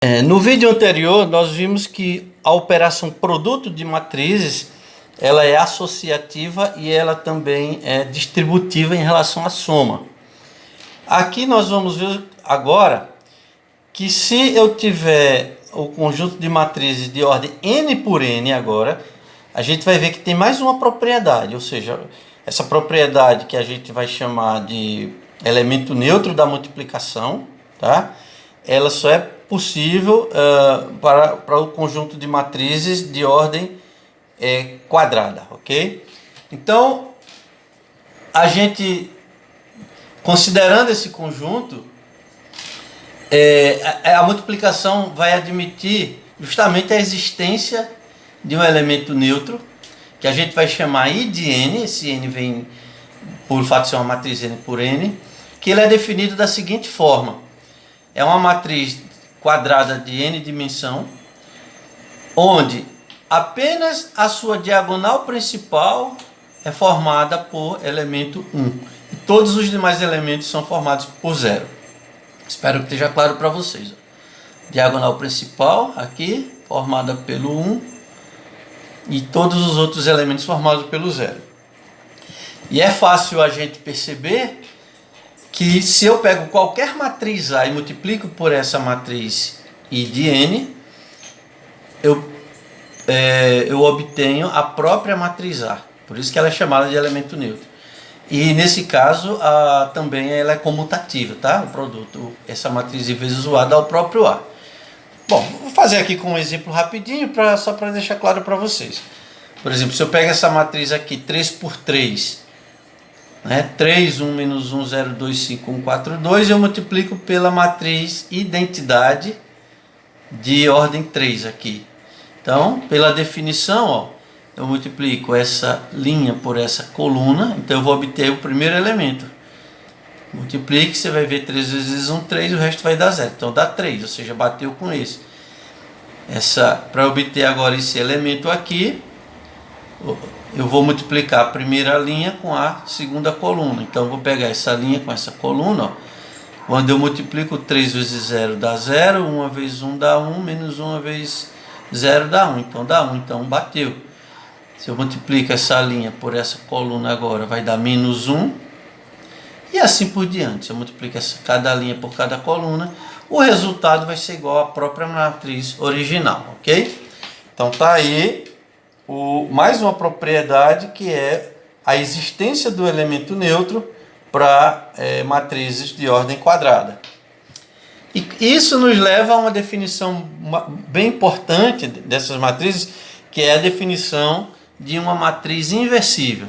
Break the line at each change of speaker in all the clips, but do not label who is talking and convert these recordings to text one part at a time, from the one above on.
No vídeo anterior nós vimos que a operação produto de matrizes ela é associativa e ela também é distributiva em relação à soma. Aqui nós vamos ver agora que se eu tiver o conjunto de matrizes de ordem n por n agora, a gente vai ver que tem mais uma propriedade, ou seja, essa propriedade que a gente vai chamar de elemento neutro da multiplicação, tá? Ela só é possível para o conjunto de matrizes de ordem quadrada, ok? Então, a gente, considerando esse conjunto, a multiplicação vai admitir justamente a existência de um elemento neutro, que a gente vai chamar I de n, esse n vem por fato de ser uma matriz n por n, que ele é definido da seguinte forma: é uma matriz quadrada de n dimensão, onde apenas a sua diagonal principal é formada por elemento 1. E todos os demais elementos são formados por 0. Espero que esteja claro para vocês. Diagonal principal aqui, formada pelo 1, e todos os outros elementos formados pelo 0. E é fácil a gente perceber que se eu pego qualquer matriz A e multiplico por essa matriz I de n, eu obtenho a própria matriz A. Por isso que ela é chamada de elemento neutro. E nesse caso, também ela é comutativa, tá? O produto, essa matriz I vezes o A dá o próprio A. Bom, vou fazer aqui com um exemplo rapidinho, só para deixar claro para vocês. Por exemplo, se eu pego essa matriz aqui, 3 por 3, 3, 1, menos 1, 0, 2, 5, 1, 4, 2, eu multiplico pela matriz identidade de ordem 3 aqui. Então, pela definição, eu multiplico essa linha por essa coluna, então eu vou obter o primeiro elemento. Multiplique, você vai ver 3 vezes 1, 3, o resto vai dar 0. Então dá 3, ou seja, bateu com esse. Para obter agora esse elemento aqui, eu vou multiplicar a primeira linha com a segunda coluna. Então eu vou pegar essa linha com essa coluna. Quando eu multiplico 3 vezes 0 dá 0, 1 vezes 1 dá 1, menos 1 vezes 0 dá 1. Então dá 1, então bateu. Se eu multiplico essa linha por essa coluna agora, vai dar menos 1. E assim por diante. Se eu multiplico cada linha por cada coluna, o resultado vai ser igual à própria matriz original, ok? Então tá aí mais uma propriedade, que é a existência do elemento neutro para matrizes de ordem quadrada. E isso nos leva a uma definição bem importante dessas matrizes, que é a definição de uma matriz inversível.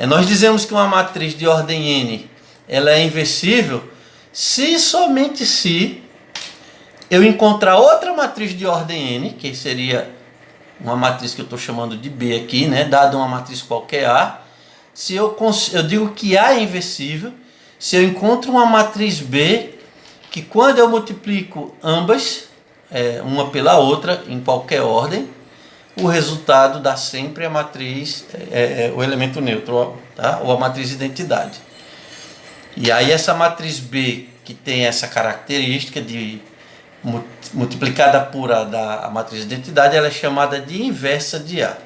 Nós dizemos que uma matriz de ordem n ela é inversível se somente se eu encontrar outra matriz de ordem n, que seria uma matriz que eu estou chamando de B aqui, dada uma matriz qualquer A. Se eu digo que A é inversível se eu encontro uma matriz B que, quando eu multiplico ambas, uma pela outra, em qualquer ordem, o resultado dá sempre a matriz, o elemento neutro, tá? Ou a matriz identidade. E aí essa matriz B, que tem essa característica de multiplicada por a matriz identidade, ela é chamada de inversa de A,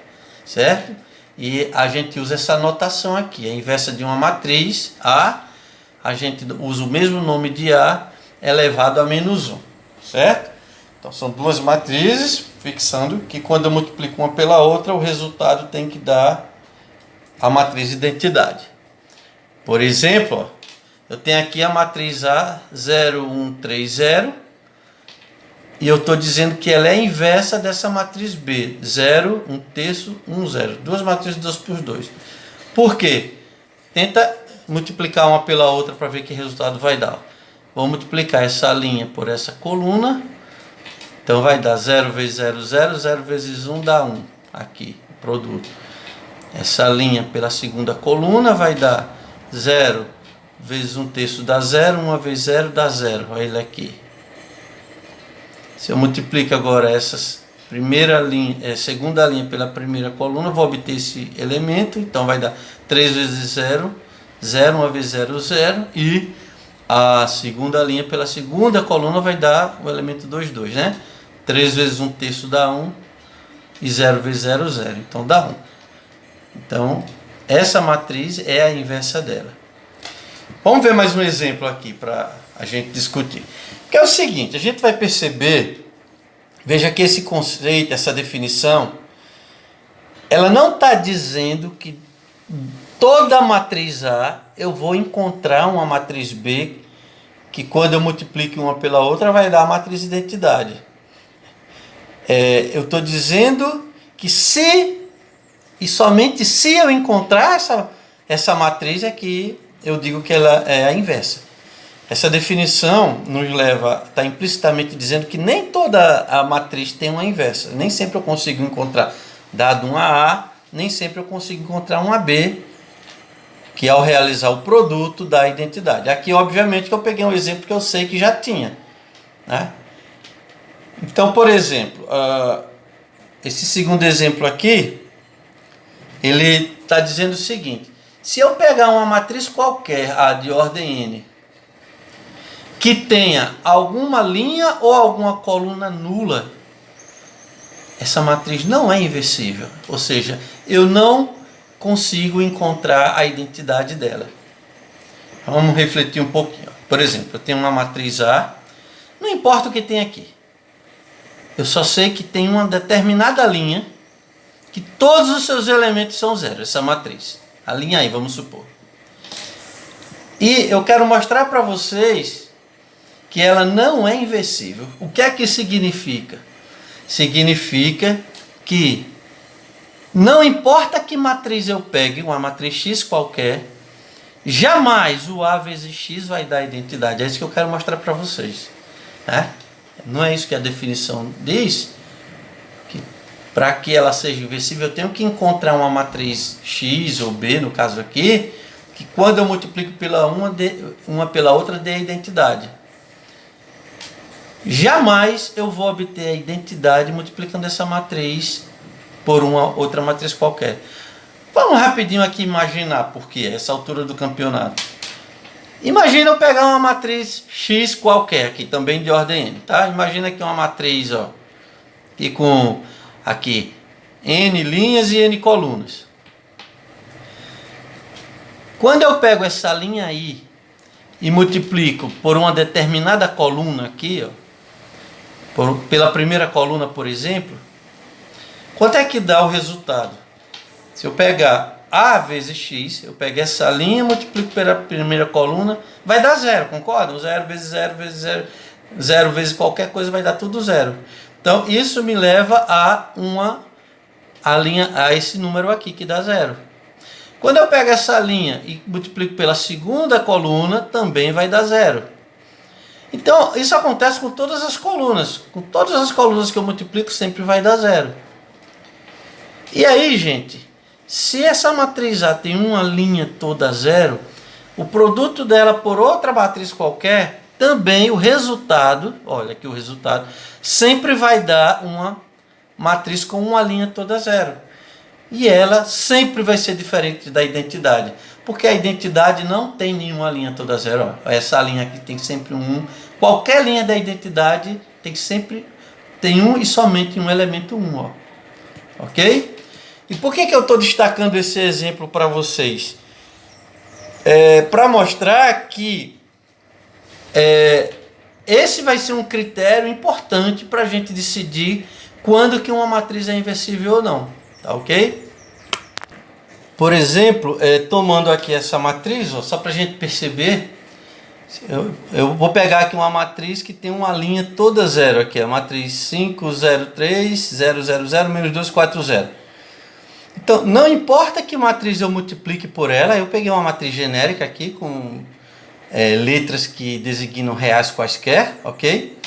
certo? E a gente usa essa notação aqui, a inversa de uma matriz A, a gente usa o mesmo nome de A elevado a menos 1, certo? Então são duas matrizes, fixando que quando eu multiplico uma pela outra, o resultado tem que dar a matriz identidade. Por exemplo, eu tenho aqui a matriz A 0, 1, 3, 0, e eu estou dizendo que ela é inversa dessa matriz B, 0, 1 terço, 1, 0. Duas matrizes 2 por 2. Por quê? Tenta multiplicar uma pela outra para ver que resultado vai dar. Vou multiplicar essa linha por essa coluna. Então vai dar 0 vezes 0, 0, 0 vezes 1 dá 1. Aqui, produto. Essa linha pela segunda coluna vai dar 0 vezes 1 terço dá 0, 1 vezes 0 dá 0. Olha ele aqui. Se eu multiplico agora essa segunda linha pela primeira coluna, vou obter esse elemento. Então vai dar 3 vezes 0, 0, 1 vezes 0, 0. E a segunda linha pela segunda coluna vai dar o elemento 2, 2, né? 3 vezes 1/3 dá 1 e 0 vezes 0, 0. Então dá 1. Então, essa matriz é a inversa dela. Vamos ver mais um exemplo aqui para a gente discutir. Que é o seguinte, a gente vai perceber, veja que esse conceito, essa definição, ela não está dizendo que toda matriz A eu vou encontrar uma matriz B que quando eu multiplico uma pela outra vai dar a matriz identidade. Eu estou dizendo que se e somente se eu encontrar essa matriz é que eu digo que ela é a inversa. Essa definição nos leva, está implicitamente dizendo que nem toda a matriz tem uma inversa. Nem sempre eu consigo encontrar, dado uma A, nem sempre eu consigo encontrar uma B, que ao realizar o produto dá a identidade. Aqui, obviamente, que eu peguei um exemplo que eu sei que já tinha, né? Então, por exemplo, esse segundo exemplo aqui, ele está dizendo o seguinte: se eu pegar uma matriz qualquer, A de ordem N, que tenha alguma linha ou alguma coluna nula, essa matriz não é inversível. Ou seja, eu não consigo encontrar a identidade dela. Vamos refletir um pouquinho. Por exemplo, eu tenho uma matriz A, não importa o que tem aqui. Eu só sei que tem uma determinada linha que todos os seus elementos são zero, essa matriz. A linha aí, vamos supor. E eu quero mostrar para vocês que ela não é inversível. O que é que significa? Significa que não importa que matriz eu pegue, uma matriz X qualquer, jamais o A vezes X vai dar identidade. É isso que eu quero mostrar para vocês, né? Não é isso que a definição diz? Que para que ela seja inversível, eu tenho que encontrar uma matriz X ou B, no caso aqui, que quando eu multiplico pela uma pela outra dê a identidade. Jamais eu vou obter a identidade multiplicando essa matriz por uma outra matriz qualquer. Vamos rapidinho aqui imaginar por quê, essa altura do campeonato. Imagina eu pegar uma matriz X qualquer aqui, também de ordem N, tá? Imagina aqui uma matriz, ó, aqui com aqui N linhas e N colunas. Quando eu pego essa linha aí e multiplico por uma determinada coluna aqui, ó, pela primeira coluna, por exemplo, quanto é que dá o resultado? Se eu pegar A vezes X, eu pego essa linha, multiplico pela primeira coluna, vai dar zero, concordam? 0 vezes 0 vezes 0, 0 vezes qualquer coisa vai dar tudo zero. Então isso me leva a esse número aqui que dá zero. Quando eu pego essa linha e multiplico pela segunda coluna, também vai dar zero. Então isso acontece com todas as colunas. Com todas as colunas que eu multiplico sempre vai dar zero. E aí, gente, se essa matriz A tem uma linha toda zero, o produto dela por outra matriz qualquer, também o resultado, olha aqui o resultado, sempre vai dar uma matriz com uma linha toda zero. E ela sempre vai ser diferente da identidade, porque a identidade não tem nenhuma linha toda zero. Ó. Essa linha aqui tem sempre um 1. Qualquer linha da identidade tem um e somente um elemento 1. Ó. Ok? E por que eu estou destacando esse exemplo para vocês? Para mostrar que esse vai ser um critério importante para a gente decidir quando que uma matriz é inversível ou não. Tá ok? Por exemplo, tomando aqui essa matriz, ó, só para a gente perceber, eu vou pegar aqui uma matriz que tem uma linha toda zero aqui, a matriz 5, 0, 3, 0, 0, 0, menos 2, 4, 0. Então, não importa que matriz eu multiplique por ela, eu peguei uma matriz genérica aqui com letras que designam reais quaisquer, ok?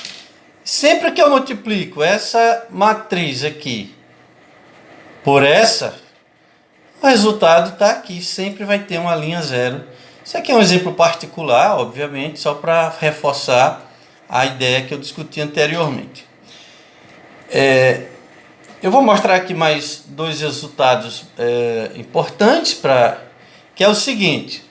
Sempre que eu multiplico essa matriz aqui por essa, o resultado está aqui, sempre vai ter uma linha zero. Isso aqui é um exemplo particular, obviamente, só para reforçar a ideia que eu discuti anteriormente. Eu vou mostrar aqui mais dois resultados importantes, que é o seguinte.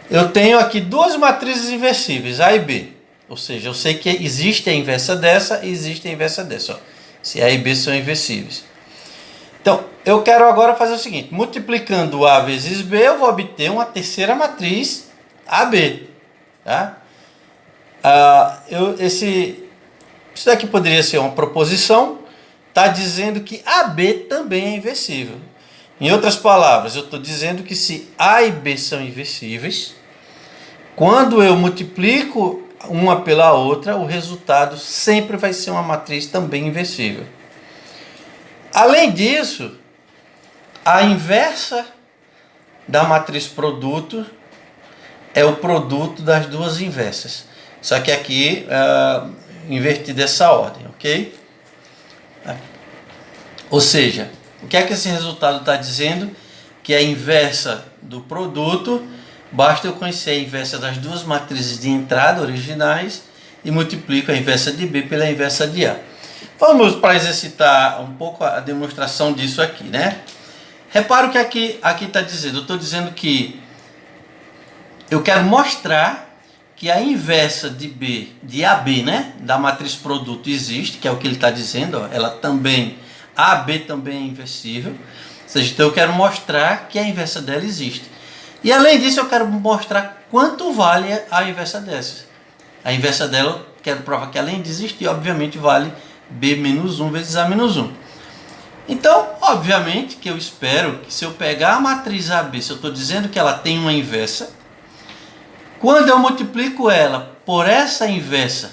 eu tenho aqui duas matrizes inversíveis, A e B. Ou seja, eu sei que existe a inversa dessa e existe a inversa dessa. Ó. Se A e B são inversíveis. Então, eu quero agora fazer o seguinte. Multiplicando A vezes B, eu vou obter uma terceira matriz AB. Tá? Isso daqui poderia ser uma proposição. Está dizendo que AB também é inversível. Em outras palavras, eu estou dizendo que se A e B são inversíveis, quando eu multiplico uma pela outra, o resultado sempre vai ser uma matriz também inversível. Além disso, a inversa da matriz produto é o produto das duas inversas. Só que aqui, invertido essa ordem, ok? Ou seja, o que é que esse resultado está dizendo? Que a inversa do produto, basta eu conhecer a inversa das duas matrizes de entrada originais e multiplico a inversa de B pela inversa de A. Vamos para exercitar um pouco a demonstração disso aqui, né? Repara o que aqui está dizendo. Eu estou dizendo que eu quero mostrar que a inversa de AB, né? Da matriz produto existe, que é o que ele está dizendo. Ó, ela também, AB também é inversível. Ou seja, então eu quero mostrar que a inversa dela existe. E além disso, eu quero mostrar quanto vale a inversa dessa. A inversa dela, eu quero provar que além de existir, obviamente vale B menos 1 vezes A menos 1. Então, obviamente que eu espero que se eu pegar a matriz AB, se eu estou dizendo que ela tem uma inversa, quando eu multiplico ela por essa inversa,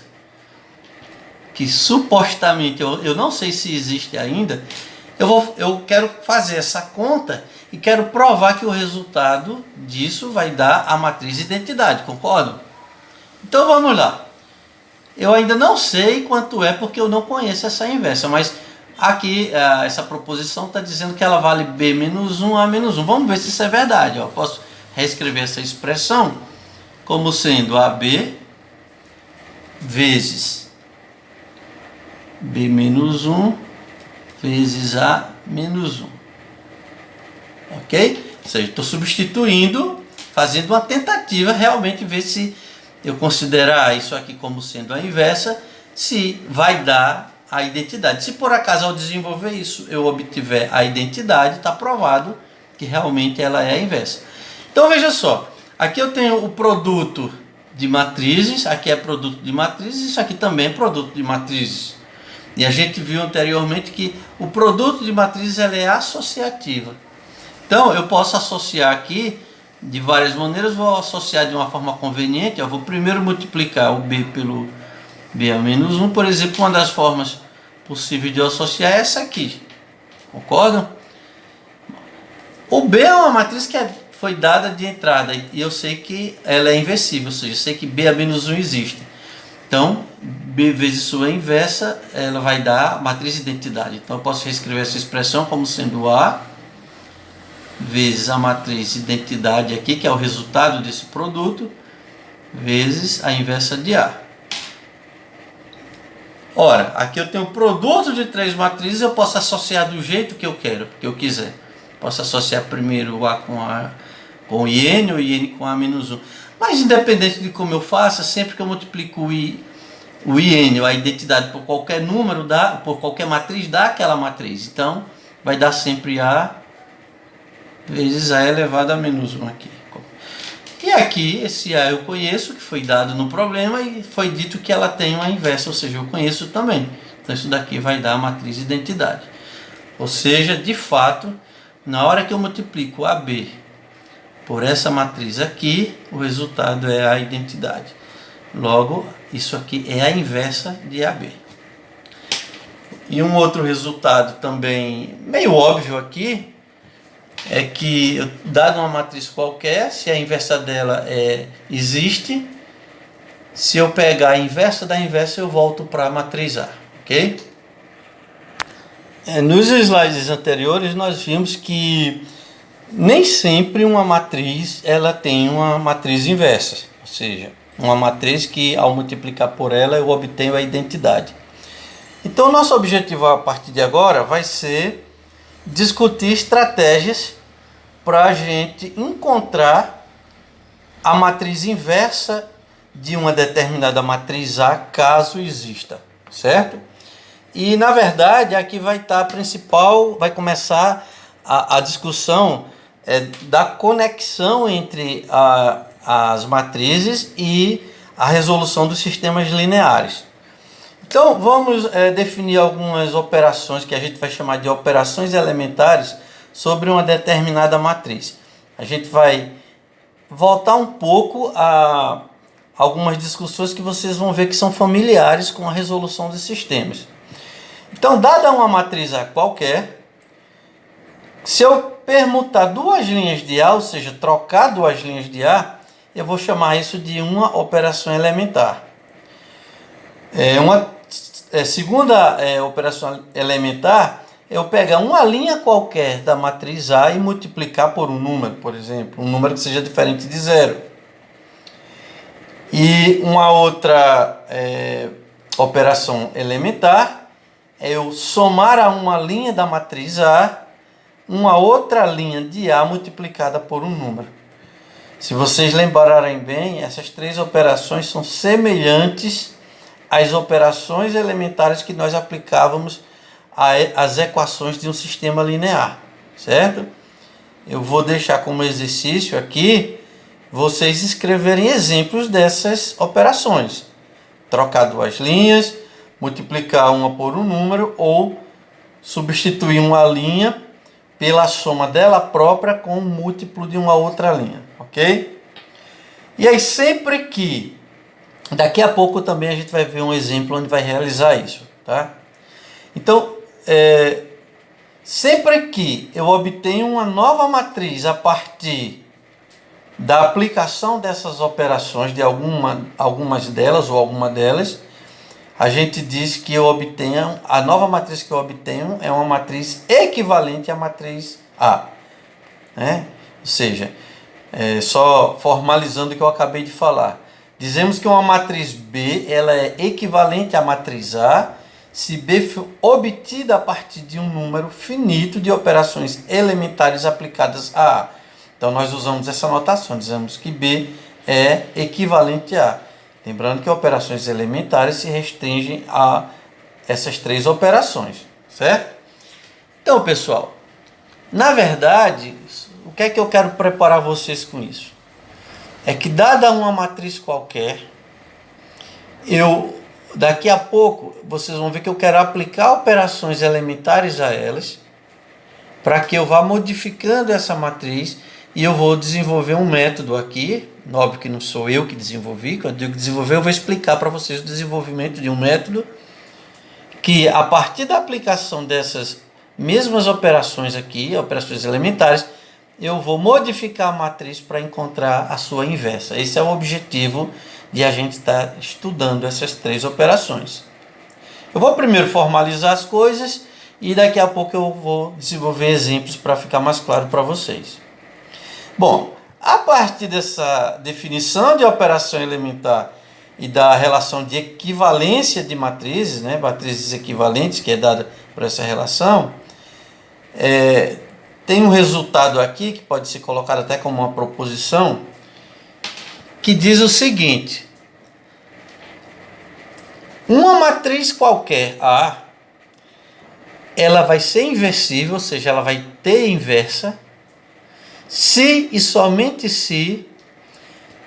que supostamente eu não sei se existe ainda, eu quero fazer essa conta e quero provar que o resultado disso vai dar a matriz identidade, concordam? Então vamos lá. Eu ainda não sei quanto é porque eu não conheço essa inversa, mas aqui essa proposição está dizendo que ela vale B menos 1, A menos 1. Vamos ver se isso é verdade. Ó. Posso reescrever essa expressão como sendo AB vezes B menos 1 vezes A menos 1. Ok? Ou seja, estou substituindo, fazendo uma tentativa realmente ver se eu considerar isso aqui como sendo a inversa, se vai dar a identidade. Se por acaso ao desenvolver isso eu obtiver a identidade, está provado que realmente ela é a inversa. Então veja só, aqui eu tenho o produto de matrizes, aqui é produto de matrizes, isso aqui também é produto de matrizes. E a gente viu anteriormente que o produto de matrizes ela é associativa. Então eu posso associar aqui de várias maneiras, vou associar de uma forma conveniente. Eu vou primeiro multiplicar o B pelo B a menos 1, por exemplo, uma das formas possíveis de eu associar é essa aqui, concordam? O B é uma matriz que foi dada de entrada e eu sei que ela é inversível, ou seja, eu sei que B a menos 1 existe. Então, B vezes sua inversa, ela vai dar a matriz identidade. Então eu posso reescrever essa expressão como sendo A vezes a matriz identidade aqui, que é o resultado desse produto, vezes a inversa de A. Ora, aqui eu tenho o produto de três matrizes, eu posso associar do jeito que eu quero, que eu quiser. Posso associar primeiro o A com o IN, o IN com A menos 1. Mas independente de como eu faça, sempre que eu multiplico o IN, a identidade, por qualquer número, por qualquer matriz, dá aquela matriz. Então, vai dar sempre A vezes A elevado a menos 1 aqui. E aqui, esse A eu conheço, que foi dado no problema, e foi dito que ela tem uma inversa, ou seja, eu conheço também. Então isso daqui vai dar a matriz identidade. Ou seja, de fato, na hora que eu multiplico AB por essa matriz aqui, o resultado é a identidade. Logo, isso aqui é a inversa de AB. E um outro resultado também meio óbvio aqui, é que, dado uma matriz qualquer, se a inversa dela existe, se eu pegar a inversa da inversa, eu volto para a matriz A, ok? Nos slides anteriores, nós vimos que nem sempre uma matriz ela tem uma matriz inversa, ou seja, uma matriz que, ao multiplicar por ela, eu obtenho a identidade. Então, nosso objetivo a partir de agora vai ser discutir estratégias para a gente encontrar a matriz inversa de uma determinada matriz A, caso exista, certo? E na verdade aqui vai estar a principal, vai começar a discussão da conexão entre as matrizes e a resolução dos sistemas lineares. Então vamos definir algumas operações que a gente vai chamar de operações elementares sobre uma determinada matriz. A gente vai voltar um pouco a algumas discussões que vocês vão ver que são familiares com a resolução dos sistemas. Então, dada uma matriz A qualquer, se eu permutar duas linhas de A, ou seja, trocar duas linhas de A, eu vou chamar isso de uma operação elementar. Uma segunda operação elementar é eu pegar uma linha qualquer da matriz A e multiplicar por um número, por exemplo, um número que seja diferente de zero. E uma outra operação elementar é eu somar a uma linha da matriz A uma outra linha de A multiplicada por um número. Se vocês lembrarem bem, essas três operações são semelhantes às operações elementares que nós aplicávamos às equações de um sistema linear, certo? Eu vou deixar como exercício aqui vocês escreverem exemplos dessas operações. Trocar duas linhas, multiplicar uma por um número ou substituir uma linha pela soma dela própria com um múltiplo de uma outra linha, ok? E aí sempre que, daqui a pouco também a gente vai ver um exemplo onde vai realizar isso, tá? Então, sempre que eu obtenho uma nova matriz a partir da aplicação dessas operações, de algumas delas ou alguma delas, a gente diz que eu obtenho, a nova matriz que eu obtenho é uma matriz equivalente à matriz A, né? Ou seja, só formalizando o que eu acabei de falar. Dizemos que uma matriz B ela é equivalente à matriz A se B for obtida a partir de um número finito de operações elementares aplicadas a A. Então nós usamos essa notação, dizemos que B é equivalente a A. Lembrando que operações elementares se restringem a essas três operações, certo? Então, pessoal, na verdade, o que é que eu quero preparar vocês com isso? É que, dada uma matriz qualquer, daqui a pouco, vocês vão ver que eu quero aplicar operações elementares a elas, para que eu vá modificando essa matriz, e eu vou desenvolver um método aqui. Óbvio que não sou eu que desenvolvi. Quando eu digo desenvolver, eu vou explicar para vocês o desenvolvimento de um método que, a partir da aplicação dessas mesmas operações aqui, operações elementares, eu vou modificar a matriz para encontrar a sua inversa. Esse é o objetivo de a gente estar estudando essas três operações. Eu vou primeiro formalizar as coisas e daqui a pouco eu vou desenvolver exemplos para ficar mais claro para vocês. Bom, a partir dessa definição de operação elementar e da relação de equivalência de matrizes, né, matrizes equivalentes, que é dada por essa relação, tem um resultado aqui, que pode ser colocado até como uma proposição, que diz o seguinte: uma matriz qualquer A, ela vai ser inversível, ou seja, ela vai ter inversa, se e somente se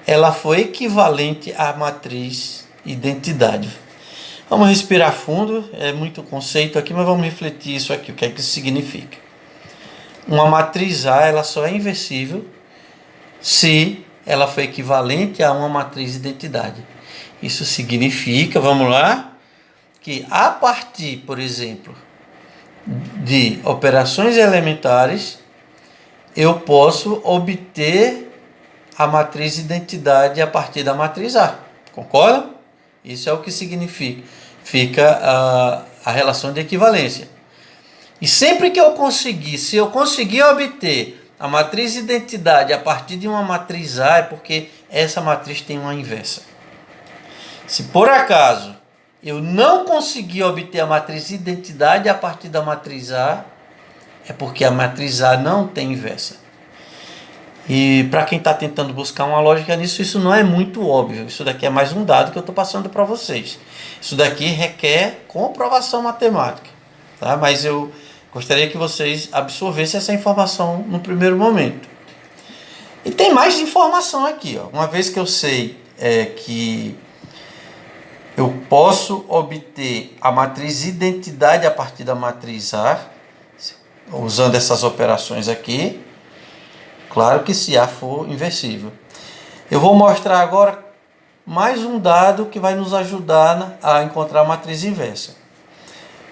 ela for equivalente à matriz identidade. Vamos respirar fundo, é muito conceito aqui, mas vamos refletir isso aqui, o que é que isso significa. Uma matriz A ela só é inversível se ela for equivalente a uma matriz identidade. Isso significa, vamos lá, que a partir, por exemplo, de operações elementares, eu posso obter a matriz identidade a partir da matriz A. Concorda? Isso é o que significa a relação de equivalência. E sempre que eu conseguir, se eu conseguir obter a matriz identidade a partir de uma matriz A, é porque essa matriz tem uma inversa. Se por acaso eu não conseguir obter a matriz identidade a partir da matriz A, é porque a matriz A não tem inversa. E para quem está tentando buscar uma lógica nisso, isso não é muito óbvio. Isso daqui é mais um dado que eu estou passando para vocês. Isso daqui requer comprovação matemática, tá? Mas eu gostaria que vocês absorvessem essa informação no primeiro momento. E tem mais informação aqui, ó. Uma vez que eu sei que eu posso obter a matriz identidade a partir da matriz A, usando essas operações aqui. Claro que se A for inversível. Eu vou mostrar agora mais um dado que vai nos ajudar a encontrar a matriz inversa.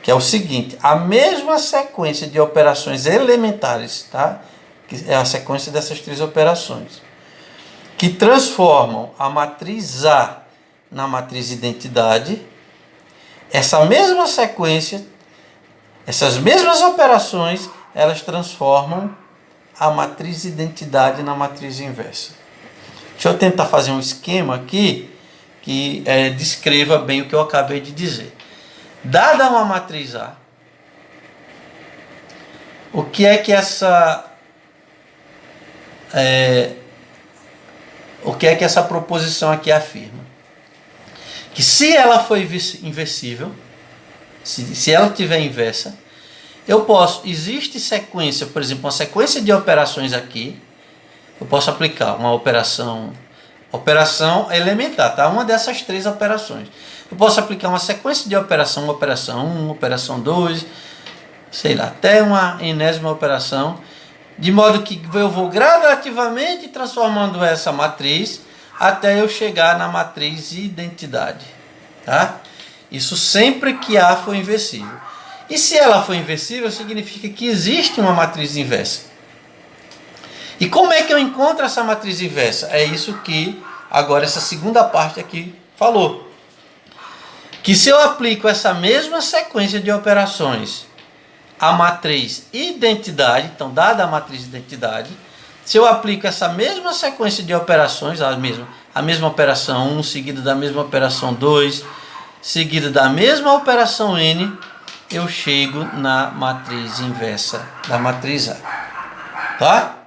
Que é o seguinte, a mesma sequência de operações elementares, tá? Que é a sequência dessas três operações, que transformam a matriz A na matriz identidade, essa mesma sequência, essas mesmas operações, elas transformam a matriz identidade na matriz inversa. Deixa eu tentar fazer um esquema aqui que descreva bem o que eu acabei de dizer. Dada uma matriz A, o que é que essa proposição aqui afirma? Que se ela for inversível, se ela tiver inversa, eu posso, existe sequência, por exemplo, uma sequência de operações aqui, eu posso aplicar uma operação elementar, tá? Uma dessas três operações. Eu posso aplicar uma sequência de operação 1, operação 2, sei lá, até uma enésima operação, de modo que eu vou gradativamente transformando essa matriz até eu chegar na matriz identidade, tá? Isso sempre que A for inversível. E se ela for inversível, significa que existe uma matriz inversa. E como é que eu encontro essa matriz inversa? É isso que agora essa segunda parte aqui falou. Que se eu aplico essa mesma sequência de operações à matriz identidade, então dada a matriz identidade, se eu aplico essa mesma sequência de operações, a mesma operação 1, seguida da mesma operação 2, seguida da mesma operação N, eu chego na matriz inversa da matriz A. Tá?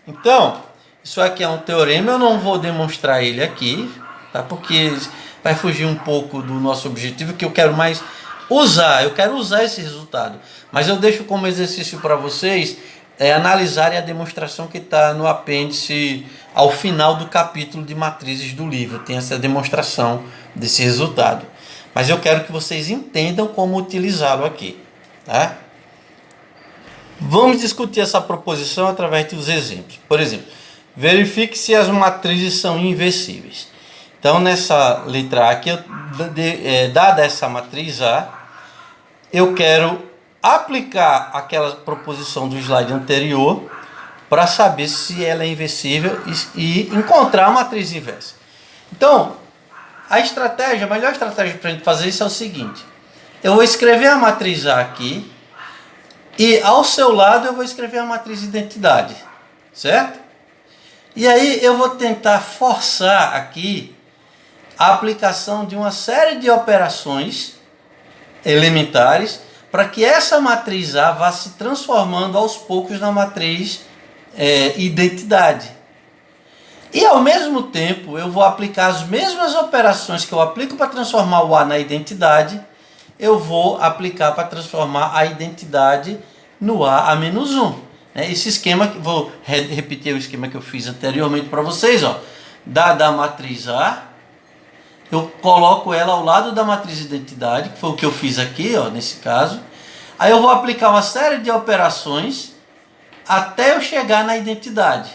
Então, isso aqui é um teorema, eu não vou demonstrar ele aqui, tá? Porque vai fugir um pouco do nosso objetivo, que eu quero mais usar, eu quero usar esse resultado. Mas eu deixo como exercício para vocês analisarem a demonstração que está no apêndice ao final do capítulo de matrizes do livro. Tem essa demonstração desse resultado. Mas eu quero que vocês entendam como utilizá-lo aqui, tá? Vamos discutir essa proposição através dos exemplos. Por exemplo, verifique se as matrizes são inversíveis. Então, nessa letra A aqui, dada essa matriz A, eu quero aplicar aquela proposição do slide anterior para saber se ela é inversível e encontrar a matriz inversa. Então, a melhor estratégia para a gente fazer isso é o seguinte. Eu vou escrever a matriz A aqui e ao seu lado eu vou escrever a matriz identidade, certo? E aí eu vou tentar forçar aqui a aplicação de uma série de operações elementares para que essa matriz A vá se transformando aos poucos na matriz identidade. E ao mesmo tempo eu vou aplicar as mesmas operações que eu aplico para transformar o A na identidade, eu vou aplicar para transformar a identidade no A menos 1. Esse esquema, vou repetir o esquema que eu fiz anteriormente para vocês. Dada a matriz A, eu coloco ela ao lado da matriz identidade, que foi o que eu fiz aqui, nesse caso. Aí eu vou aplicar uma série de operações até eu chegar na identidade.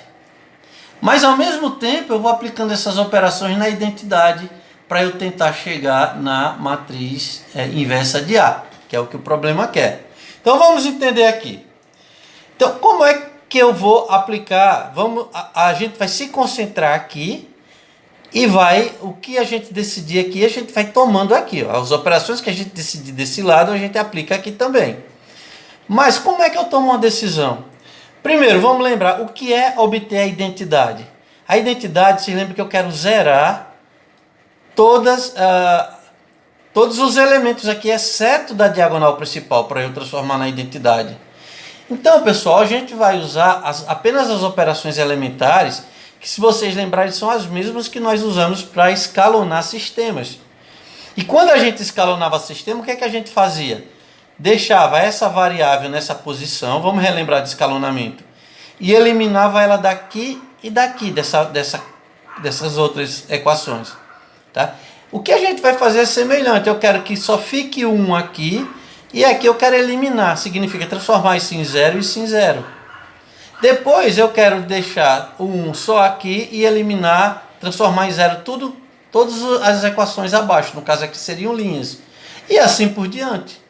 Mas ao mesmo tempo eu vou aplicando essas operações na identidade para eu tentar chegar na matriz inversa de A, que é o que o problema quer. Então vamos entender aqui. Então como é que eu vou aplicar? A gente vai se concentrar aqui e o que a gente decidir aqui, a gente vai tomando aqui. As operações que a gente decidir desse lado, a gente aplica aqui também. Mas como é que eu tomo uma decisão? Primeiro, vamos lembrar o que é obter a identidade. A identidade, se lembra que eu quero zerar todos os elementos aqui, exceto da diagonal principal, para eu transformar na identidade. Então, pessoal, a gente vai usar apenas as operações elementares, que, se vocês lembrarem, são as mesmas que nós usamos para escalonar sistemas. E quando a gente escalonava sistema, o que é que a gente fazia? Deixava essa variável nessa posição, vamos relembrar de escalonamento, e eliminava ela daqui e daqui, dessas outras equações. Tá? O que a gente vai fazer é semelhante. Eu quero que só fique 1 aqui, e aqui eu quero eliminar, significa transformar isso em 0 e isso em 0. Depois eu quero deixar o 1 só aqui e eliminar, transformar em 0 todas as equações abaixo, no caso aqui seriam linhas. E assim por diante.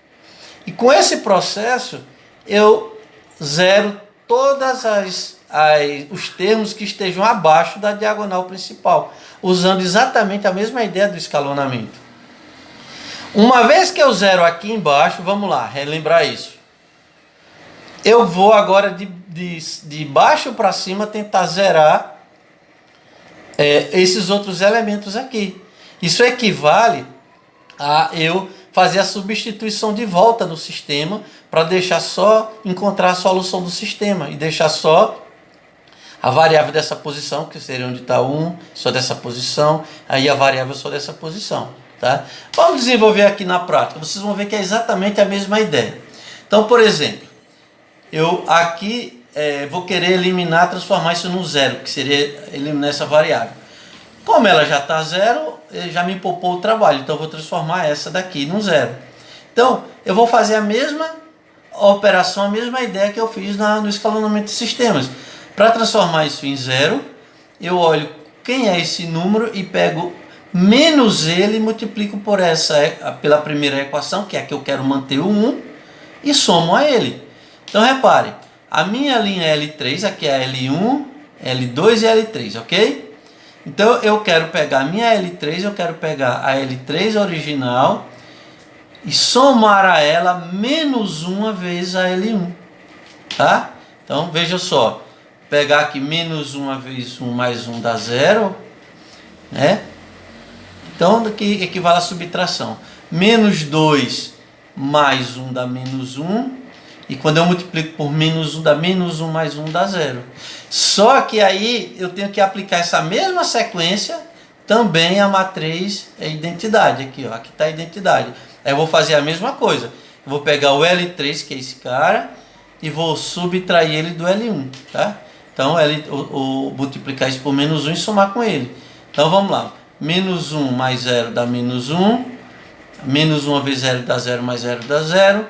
E com esse processo eu zero todas os termos que estejam abaixo da diagonal principal, usando exatamente a mesma ideia do escalonamento. Uma vez que eu zero aqui embaixo, vamos lá, relembrar isso. Eu vou agora de baixo para cima tentar zerar esses outros elementos aqui. Isso equivale a eu fazer a substituição de volta no sistema para deixar só encontrar a solução do sistema e deixar só a variável dessa posição, que seria onde está 1, só dessa posição, aí a variável só dessa posição. Tá? Vamos desenvolver aqui na prática, vocês vão ver que é exatamente a mesma ideia. Então, por exemplo, eu aqui vou querer eliminar, transformar isso no 0, que seria eliminar essa variável. Como ela já está 0, já me poupou o trabalho, então eu vou transformar essa daqui no 0. Então, eu vou fazer a mesma operação, a mesma ideia que eu fiz no escalonamento de sistemas. Para transformar isso em 0, eu olho quem é esse número e pego menos ele e multiplico pela primeira equação, que é a que eu quero manter o 1, e somo a ele. Então repare, a minha linha L3, aqui é a L1, L2 e L3, ok? Então eu quero pegar a minha L3, eu quero pegar a L3 original e somar a ela menos 1 vezes a L1. Tá? Então veja só, pegar aqui menos 1 vezes 1 mais 1 dá 0, né? Então, aqui equivale à subtração. Menos 2 mais 1 dá menos 1. E quando eu multiplico por menos 1, dá menos 1 mais 1 dá 0. Só que aí eu tenho que aplicar essa mesma sequência também à matriz identidade. Aqui está a identidade. Aí eu vou fazer a mesma coisa. Eu vou pegar o L3, que é esse cara, e vou subtrair ele do L1. Tá? Então, multiplicar isso por menos 1 e somar com ele. Então, vamos lá. Menos 1 mais 0 dá menos 1. Menos 1 vezes 0 dá 0 mais 0 dá 0.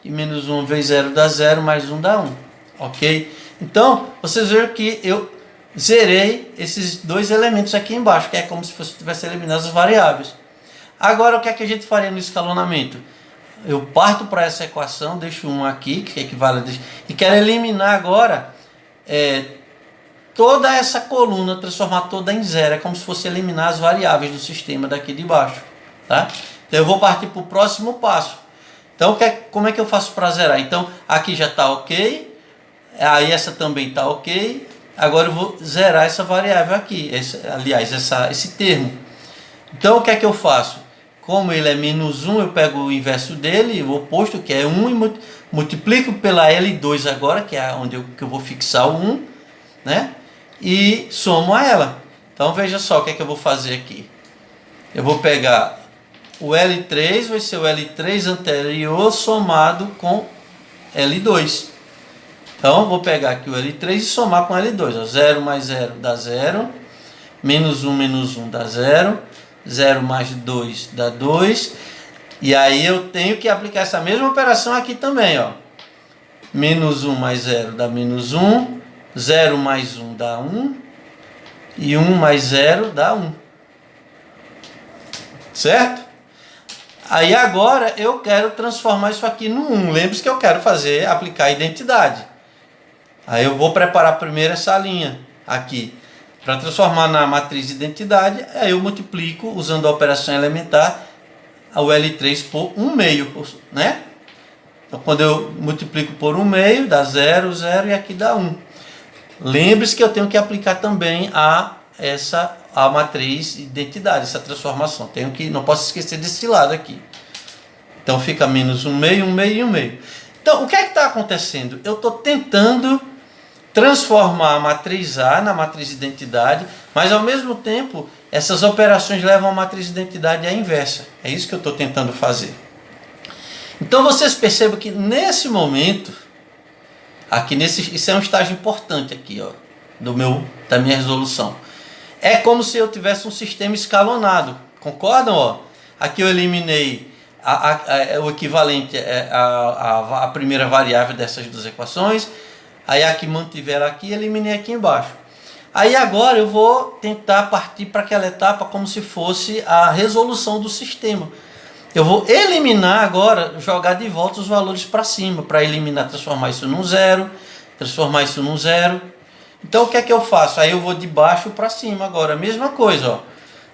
E menos 1 vezes 0 dá 0 mais 1 dá 1. Ok? Então, vocês viram que eu zerei esses dois elementos aqui embaixo, que é como se fosse tivesse eliminado as variáveis. Agora, o que é que a gente faria no escalonamento? Eu parto para essa equação, deixo 1 aqui, que equivale a... E quero eliminar agora toda essa coluna, transformar toda em 0. É como se fosse eliminar as variáveis do sistema daqui de baixo. Tá? Então, eu vou partir para o próximo passo. Então, como é que eu faço para zerar? Então, aqui já está ok. Aí, essa também está ok. Agora, eu vou zerar essa variável aqui. Esse termo. Então, o que é que eu faço? Como ele é menos 1, eu pego o inverso dele, o oposto, que é 1, e multiplico pela L2 agora, que é onde que eu vou fixar o 1, né? E somo a ela. Então, veja só o que é que eu vou fazer aqui. Eu vou pegar o L3, vai ser o L3 anterior somado com L2. Então, vou pegar aqui o L3 e somar com L2. 0 mais 0 dá 0. Menos 1 dá 0. 0 mais 2 dá 2. E aí eu tenho que aplicar essa mesma operação aqui também. Ó. Menos 1 mais 0 dá menos 1. 0 mais 1 dá 1. E 1 mais 0 dá 1. Certo? Aí agora eu quero transformar isso aqui no 1. Lembre-se que eu quero aplicar a identidade. Aí eu vou preparar primeiro essa linha aqui. Para transformar na matriz de identidade, aí eu multiplico, usando a operação elementar, o L3 por 1 meio. Né? Então quando eu multiplico por 1 meio, dá 0, 0 e aqui dá 1. Lembre-se que eu tenho que aplicar também a matriz identidade, essa transformação. Não posso esquecer desse lado aqui. Então fica menos 1 meio, 1 meio e 1 meio. Então, o que é que está acontecendo? Eu estou tentando transformar a matriz A na matriz identidade, mas ao mesmo tempo, essas operações levam a matriz identidade à inversa. É isso que eu estou tentando fazer. Então, vocês percebam que nesse momento, aqui isso é um estágio importante aqui, ó, da minha resolução. É como se eu tivesse um sistema escalonado. Concordam? Ó? Aqui eu eliminei o equivalente à primeira variável dessas duas equações. Aí aqui mantiveram aqui e eliminei aqui embaixo. Aí agora eu vou tentar partir para aquela etapa como se fosse a resolução do sistema. Eu vou eliminar agora, jogar de volta os valores para cima, para eliminar, transformar isso num zero, transformar isso num zero. Então o que é que eu faço? Aí eu vou de baixo para cima agora, a mesma coisa, ó.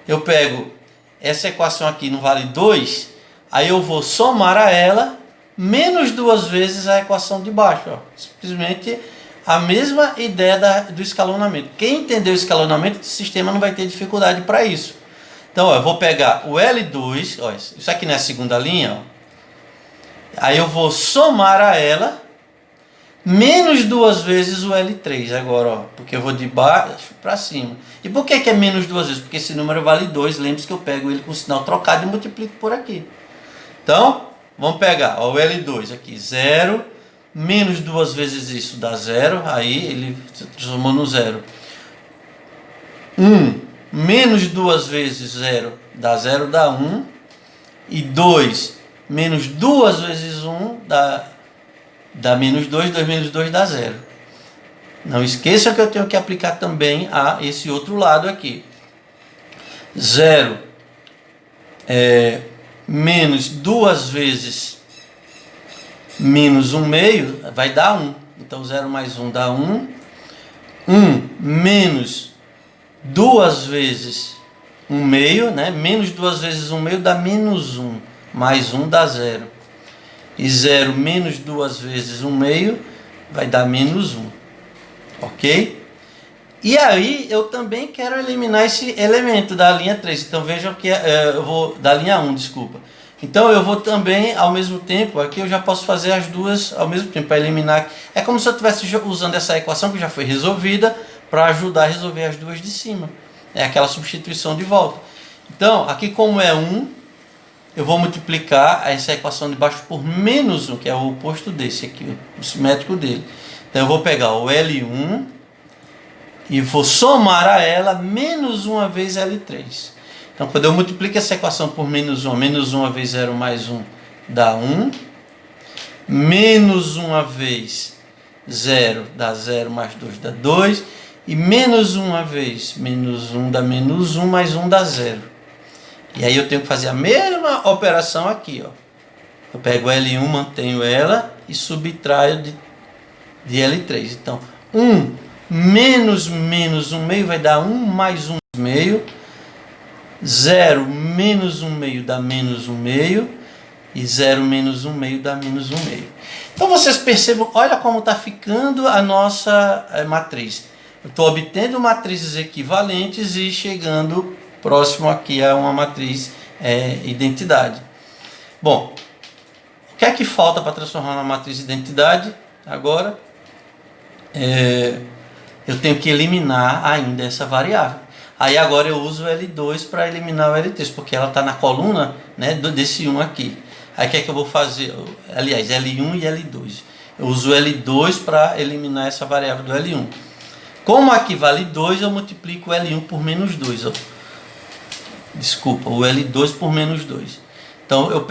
Eu pego essa equação aqui no vale 2, aí eu vou somar a ela menos duas vezes a equação de baixo, ó. Simplesmente a mesma ideia do escalonamento. Quem entendeu o escalonamento do sistema não vai ter dificuldade para isso. Então, ó, eu vou pegar o L2, ó, isso aqui não é a segunda linha, ó. Aí eu vou somar a ela menos duas vezes o L3 agora, ó, porque eu vou de baixo para cima. E por que é menos duas vezes? Porque esse número vale 2, lembre-se que eu pego ele com o sinal trocado e multiplico por aqui. Então, vamos pegar ó, o L2 aqui, 0, menos duas vezes isso dá 0, aí ele se transformou no 0. 1 menos duas vezes 0 dá 0, dá 1. E 2 menos duas vezes 1 dá menos 2, 2 menos 2 dá 0. Não esqueça que eu tenho que aplicar também a esse outro lado aqui. 0 menos duas vezes menos 1 meio vai dar 1. Então 0 mais 1 dá 1. 1 menos duas vezes 1 meio, né? Menos duas vezes 1 meio dá menos 1. Mais 1 dá 0. E 0 menos duas vezes 1 meio vai dar menos 1. Ok? E aí eu também quero eliminar esse elemento da linha 3. Então vejam que eu vou da linha 1, desculpa. Então eu vou também, ao mesmo tempo, aqui eu já posso fazer as duas ao mesmo tempo, para eliminar. É como se eu estivesse usando essa equação que já foi resolvida, para ajudar a resolver as duas de cima. É aquela substituição de volta. Então, aqui como é 1, eu vou multiplicar essa equação de baixo por menos 1, que é o oposto desse aqui, o simétrico dele. Então eu vou pegar o L1 e vou somar a ela menos 1 vezes L3. Então quando eu multiplico essa equação por menos 1 vezes 0 mais 1 dá 1. Menos 1 vezes 0 dá 0 mais 2 dá 2. E menos 1 vezes menos 1 dá menos 1 mais 1 dá 0. E aí eu tenho que fazer a mesma operação aqui, ó. Eu pego L1, mantenho ela e subtraio de L3. Então, 1 menos 1 meio vai dar 1 mais 1 meio. 0 menos 1 meio dá menos 1 meio. E 0 menos 1 meio dá menos 1 meio. Então, vocês percebam, olha como está ficando a nossa matriz. Eu estou obtendo matrizes equivalentes e chegando próximo aqui a uma matriz identidade. Bom, o que é que falta para transformar uma matriz identidade? Agora, eu tenho que eliminar ainda essa variável. Aí agora eu uso o L2 para eliminar o L3, porque ela está na coluna, né, desse 1 aqui. Aí o que é que eu vou fazer? Aliás, L1 e L2. Eu uso o L2 para eliminar essa variável do L1. Como aqui vale 2, eu multiplico o L1 por menos 2. Ó. Desculpa, o L2 por menos 2. Então eu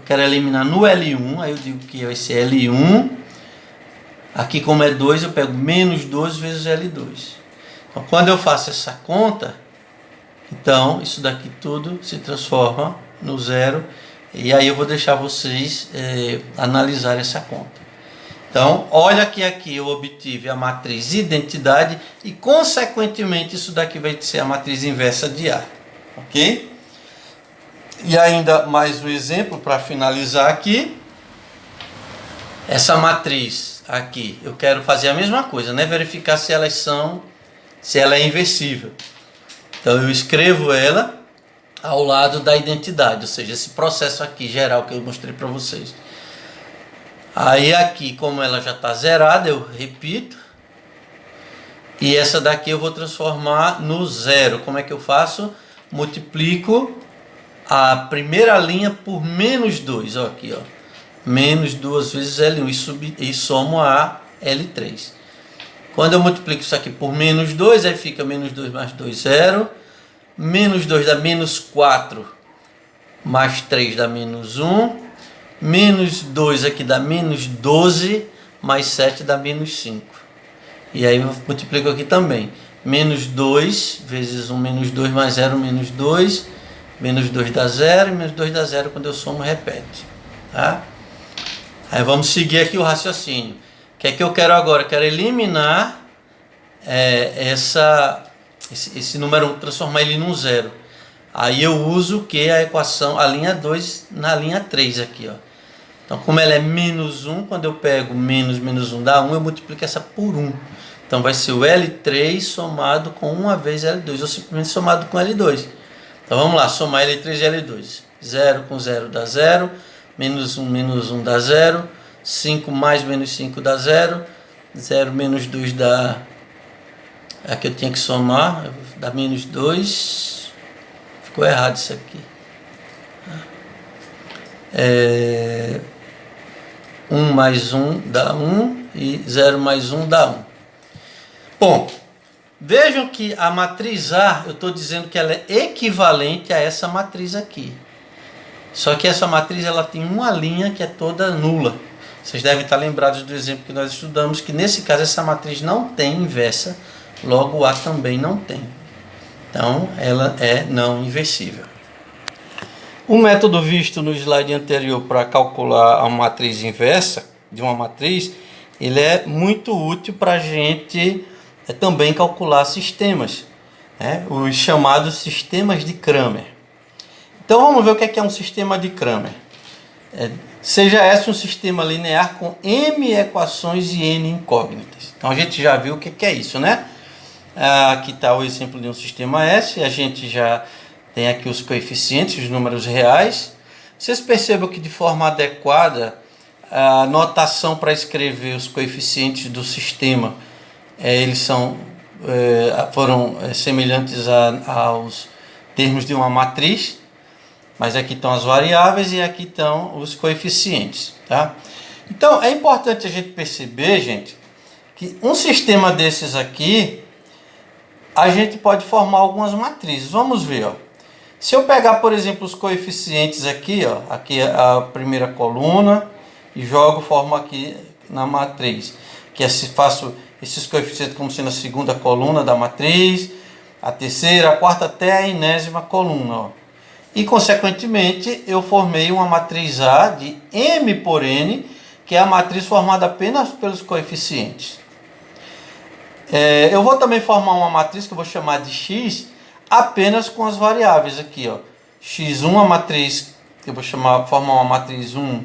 quero eliminar no L1, aí eu digo que vai ser L1. Aqui como é 2, eu pego menos 2 vezes L2. Então quando eu faço essa conta, então isso daqui tudo se transforma no zero. E aí eu vou deixar vocês analisar essa conta. Então, olha que aqui eu obtive a matriz identidade e, consequentemente, isso daqui vai ser a matriz inversa de A. Ok? E ainda mais um exemplo para finalizar aqui. Essa matriz aqui, eu quero fazer a mesma coisa, né? Verificar se ela é inversível. Então, eu escrevo ela ao lado da identidade, ou seja, esse processo aqui geral que eu mostrei para vocês. Aí aqui, como ela já está zerada, eu repito. E essa daqui eu vou transformar no zero. Como é que eu faço? Multiplico a primeira linha por menos 2. Ó, aqui, ó. Menos 2 vezes L1 e somo a L3. Quando eu multiplico isso aqui por menos 2, aí fica menos 2 mais 2, 0. Menos 2 dá menos 4, mais 3 dá menos 1. Menos 2 aqui dá menos 12, mais 7 dá menos 5. E aí eu multiplico aqui também. Menos 2 vezes 1, menos 2 mais 0, menos 2. Menos 2 dá 0, e menos 2 dá 0, quando eu somo, repete. Tá? Aí vamos seguir aqui o raciocínio. O que é que eu quero agora? Eu quero eliminar esse número 1, transformar ele num zero. Aí eu uso o que? A equação, a linha 2 na linha 3 aqui, ó. Então, como ela é menos 1, quando eu pego menos 1 dá 1, eu multiplico essa por 1. Então vai ser o L3 somado com 1 vezes L2, ou simplesmente somado com L2. Então vamos lá, somar L3 e L2. 0 com 0 dá 0, menos 1 dá 0, 5 mais menos 5 dá 0, 0 menos 2 dá... Aqui eu tinha que somar, dá menos 2, ficou errado isso aqui. 1 mais 1 dá 1 e 0 mais 1 dá 1. Bom, vejam que a matriz A, eu estou dizendo que ela é equivalente a essa matriz aqui. Só que essa matriz ela tem uma linha que é toda nula. Vocês devem estar lembrados do exemplo que nós estudamos, que nesse caso essa matriz não tem inversa, logo A também não tem. Então ela é não inversível. O método visto no slide anterior para calcular a matriz inversa de uma matriz, ele é muito útil para a gente também calcular sistemas, né? Os chamados sistemas de Cramer. Então vamos ver o que é um sistema de Cramer. Seja esse um sistema linear com m equações e n incógnitas. Então a gente já viu o que é isso, né? Aqui está o exemplo de um sistema S, a gente já tem aqui os coeficientes, os números reais. Vocês percebam que de forma adequada a notação para escrever os coeficientes do sistema, eles foram semelhantes aos termos de uma matriz, mas aqui estão as variáveis e aqui estão os coeficientes, tá? Então é importante a gente perceber, gente, que um sistema desses aqui, a gente pode formar algumas matrizes. Vamos ver, ó. Se eu pegar, por exemplo, os coeficientes aqui, ó, aqui é a primeira coluna, e formo aqui na matriz, que faço esses coeficientes como sendo a segunda coluna da matriz, a terceira, a quarta até a enésima coluna, ó. E consequentemente eu formei uma matriz A de M por N, que é a matriz formada apenas pelos coeficientes. Eu vou também formar uma matriz que eu vou chamar de X apenas com as variáveis aqui, ó. X1, a matriz que eu vou formar uma matriz 1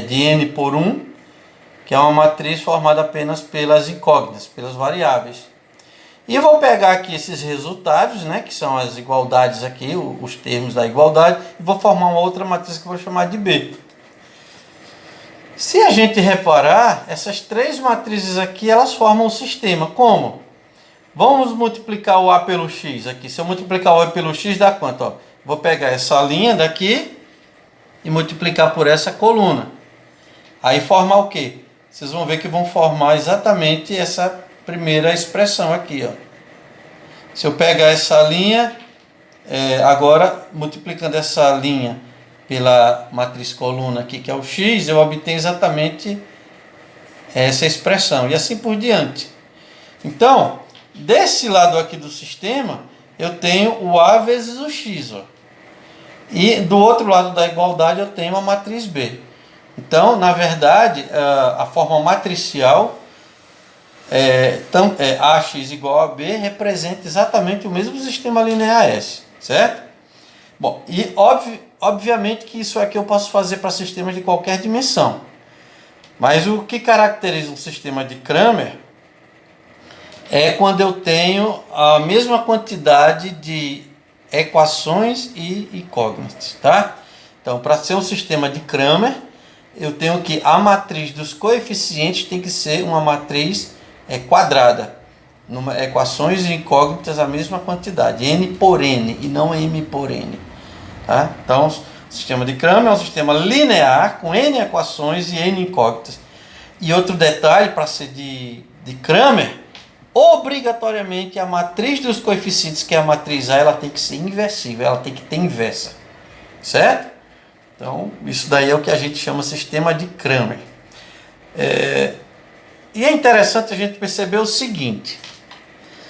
de N por 1, que é uma matriz formada apenas pelas incógnitas, pelas variáveis. E eu vou pegar aqui esses resultados, né, que são as igualdades aqui, os termos da igualdade, e vou formar uma outra matriz que eu vou chamar de B. Se a gente reparar, essas três matrizes aqui, elas formam um sistema. Como? Vamos multiplicar o A pelo X aqui. Se eu multiplicar o A pelo X, dá quanto? Ó, vou pegar essa linha daqui e multiplicar por essa coluna. Aí formar o quê? Vocês vão ver que vão formar exatamente essa primeira expressão aqui, ó. Se eu pegar essa linha, agora multiplicando essa linha pela matriz coluna aqui, que é o X, eu obtenho exatamente essa expressão, e assim por diante. Então, desse lado aqui do sistema, eu tenho o A vezes o X, ó. E do outro lado da igualdade eu tenho a matriz B. Então, na verdade, a forma matricial AX igual a B representa exatamente o mesmo sistema linear S, certo? Bom, e obviamente que isso aqui eu posso fazer para sistemas de qualquer dimensão. Mas o que caracteriza um sistema de Cramer é quando eu tenho a mesma quantidade de equações e incógnitas, tá? Então, para ser um sistema de Cramer, eu tenho que a matriz dos coeficientes tem que ser uma matriz quadrada. Equações incógnitas a mesma quantidade, n por n e não m por n. Tá? Então, o sistema de Cramer é um sistema linear com n equações e n incógnitas. E outro detalhe, para ser de Cramer, obrigatoriamente a matriz dos coeficientes, que é a matriz A, ela tem que ser inversível, ela tem que ter inversa. Certo? Então, isso daí é o que a gente chama sistema de Cramer. E é interessante a gente perceber o seguinte.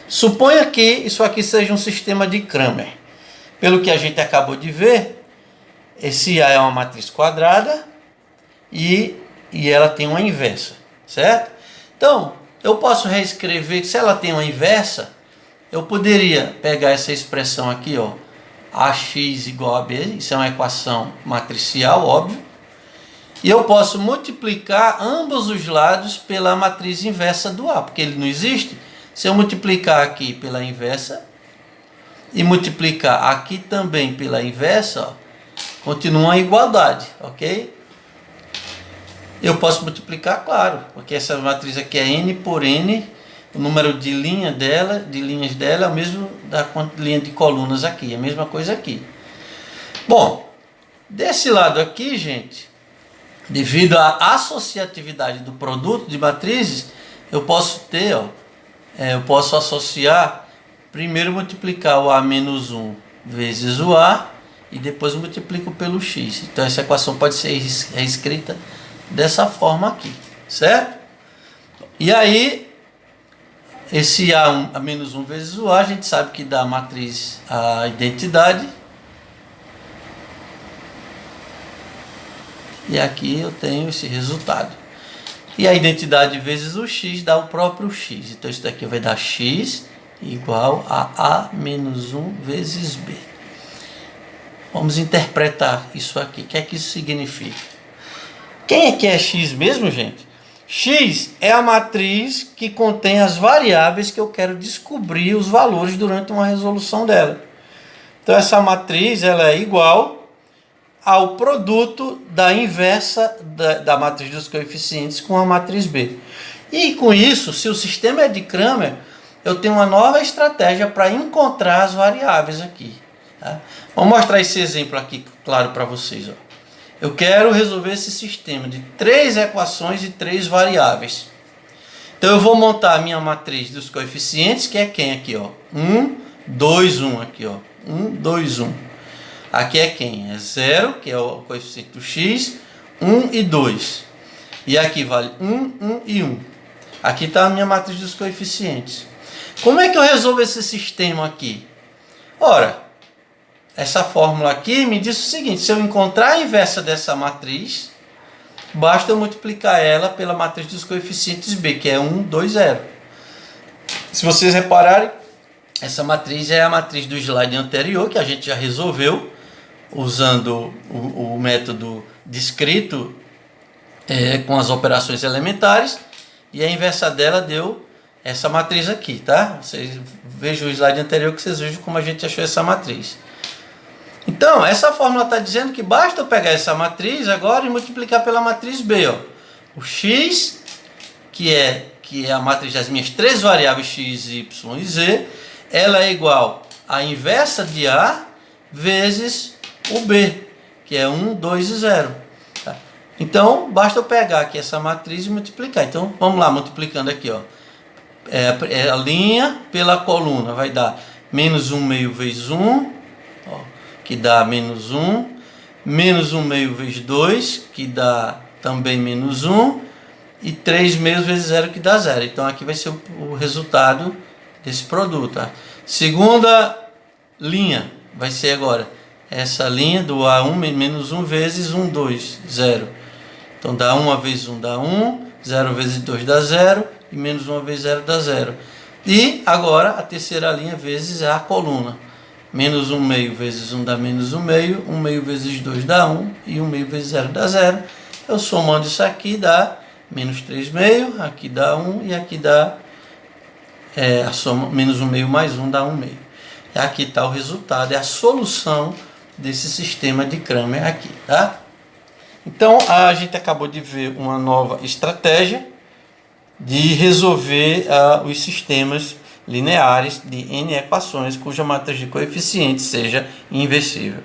Suponha que isso aqui seja um sistema de Cramer. Pelo que a gente acabou de ver, esse A é uma matriz quadrada e ela tem uma inversa, certo? Então, eu posso reescrever que se ela tem uma inversa, eu poderia pegar essa expressão aqui, ó, AX igual a B, isso é uma equação matricial, óbvio, e eu posso multiplicar ambos os lados pela matriz inversa do A, porque ele não existe. Se eu multiplicar aqui pela inversa e multiplicar aqui também pela inversa, ó, continua a igualdade, ok? Eu posso multiplicar, claro, porque essa matriz aqui é n por n, o número de linhas dela é o mesmo da linha de colunas aqui, é a mesma coisa aqui. Bom, desse lado aqui, gente, devido à associatividade do produto de matrizes, eu posso ter, ó, eu posso associar, primeiro multiplicar o A menos 1 vezes o A, e depois multiplico pelo X. Então essa equação pode ser reescrita dessa forma aqui, certo? E aí, esse A menos 1 vezes o A, a gente sabe que dá a matriz, a identidade. E aqui eu tenho esse resultado. E a identidade vezes o X dá o próprio X. Então isso daqui vai dar X igual a A menos 1 vezes B. Vamos interpretar isso aqui. O que é que isso significa? Quem é que é X mesmo, gente? X é a matriz que contém as variáveis que eu quero descobrir os valores durante uma resolução dela. Então essa matriz ela é igual ao produto da inversa da matriz dos coeficientes com a matriz B. E com isso, se o sistema é de Cramer, eu tenho uma nova estratégia para encontrar as variáveis aqui. Tá? Vou mostrar esse exemplo aqui claro para vocês. Ó. Eu quero resolver esse sistema de 3 equações e 3 variáveis. Então eu vou montar a minha matriz dos coeficientes, que é quem aqui? Ó? 1, 2, 1 aqui. Ó. 1, 2, 1. Aqui é quem? É 0, que é o coeficiente do x, 1 e 2. E aqui vale 1, 1 e 1. Aqui está a minha matriz dos coeficientes. Como é que eu resolvo esse sistema aqui? Ora, essa fórmula aqui me diz o seguinte: se eu encontrar a inversa dessa matriz, basta eu multiplicar ela pela matriz dos coeficientes B, que é 1, 2, 0. Se vocês repararem, essa matriz é a matriz do slide anterior, que a gente já resolveu, usando o método descrito com as operações elementares, e a inversa dela deu essa matriz aqui, tá? Vocês vejam o slide anterior que vocês vejam como a gente achou essa matriz. Então, essa fórmula está dizendo que basta eu pegar essa matriz agora e multiplicar pela matriz B. Ó. O x, que é a matriz das minhas 3 variáveis x, y e z, ela é igual à inversa de A vezes o B, que é 1, 2 e 0. Tá? Então, basta eu pegar aqui essa matriz e multiplicar. Então, vamos lá, multiplicando aqui. Ó. A linha pela coluna vai dar menos 1 meio vezes 1, ó, que dá menos 1, menos 1 meio vezes 2, que dá também menos 1, e 3 meios vezes 0, que dá 0. Então, aqui vai ser o resultado desse produto. Tá? Segunda linha vai ser agora essa linha do A1 menos 1 vezes 1, 2, 0. Então dá 1 vezes 1 dá 1, 0 vezes 2 dá 0, e menos 1 vezes 0 dá 0. E agora a terceira linha vezes a coluna. Menos 1 meio vezes 1 dá menos 1 meio, 1 meio vezes 2 dá 1, e 1 meio vezes 0 dá 0. Eu somando isso aqui dá menos 3 meio, aqui dá 1, e aqui dá a soma, menos 1 meio mais 1 dá 1 meio. E aqui está o resultado, é a solução desse sistema de Cramer aqui, tá? Então a gente acabou de ver uma nova estratégia de resolver os sistemas lineares de n equações cuja matriz de coeficientes seja inversível.